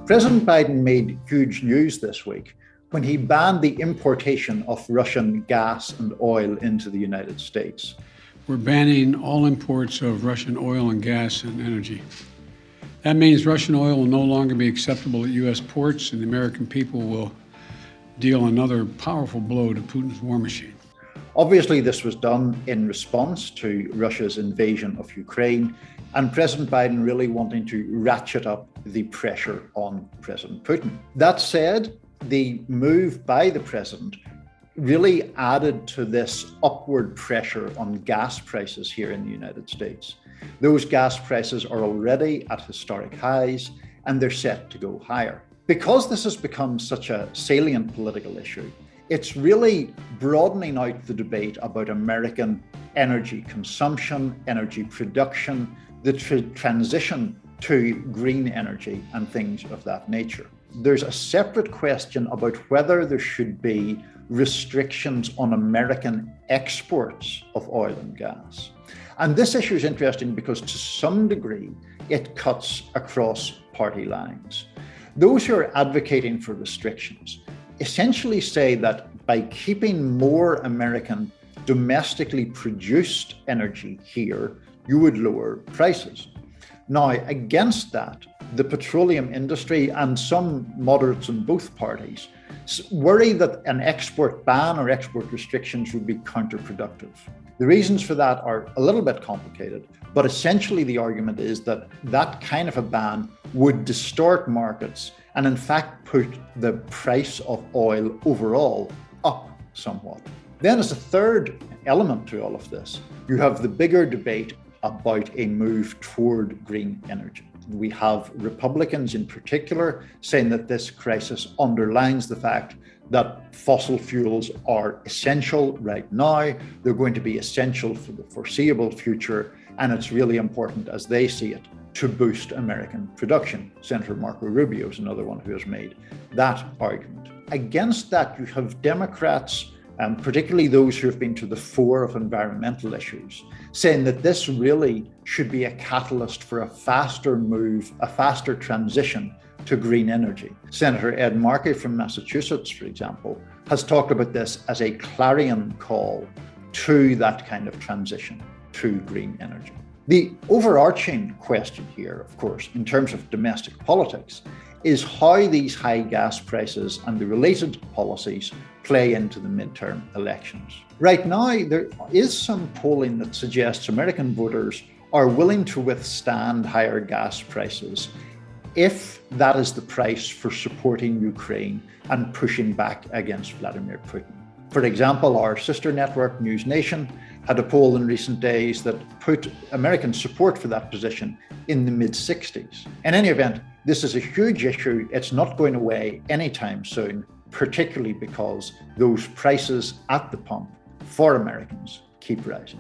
President Biden made huge news this week when he banned the importation of Russian gas and oil into the United States. We're banning all imports of Russian oil and gas and energy. That means Russian oil will no longer be acceptable at U.S. ports, and the American people will deal another powerful blow to Putin's war machine. Obviously, this was done in response to Russia's invasion of Ukraine, and President Biden really wanting to ratchet up the pressure on President Putin. That said, the move by the president really added to this upward pressure on gas prices here in the United States. Those gas prices are already at historic highs, and they're set to go higher. Because this has become such a salient political issue, it's really broadening out the debate about American energy consumption, energy production, the transition to green energy and things of that nature. There's a separate question about whether there should be restrictions on American exports of oil and gas. And this issue is interesting because to some degree, it cuts across party lines. Those who are advocating for restrictions essentially say that by keeping more American domestically produced energy here, you would lower prices. Now, against that, the petroleum industry and some moderates in both parties worry that an export ban or export restrictions would be counterproductive. The reasons for that are a little bit complicated, but essentially the argument is that that kind of a ban would distort markets and in fact put the price of oil overall up somewhat. Then as a third element to all of this, you have the bigger debate about a move toward green energy. We have Republicans in particular saying that this crisis underlines the fact that fossil fuels are essential right now. They're going to be essential for the foreseeable future. And it's really important, as they see it, to boost American production. Senator Marco Rubio is another one who has made that argument. Against that, you have Democrats, particularly those who have been to the fore of environmental issues, saying that this really should be a catalyst for a faster move, a faster transition to green energy. Senator Ed Markey from Massachusetts, for example, has talked about this as a clarion call to that kind of transition to green energy. The overarching question here, of course, in terms of domestic politics, is how these high gas prices and the related policies play into the midterm elections. Right now, there is some polling that suggests American voters are willing to withstand higher gas prices if that is the price for supporting Ukraine and pushing back against Vladimir Putin. For example, our sister network, News Nation, had a poll in recent days that put American support for that position in the mid-60s. In any event, this is a huge issue. It's not going away anytime soon, particularly because those prices at the pump for Americans keep rising.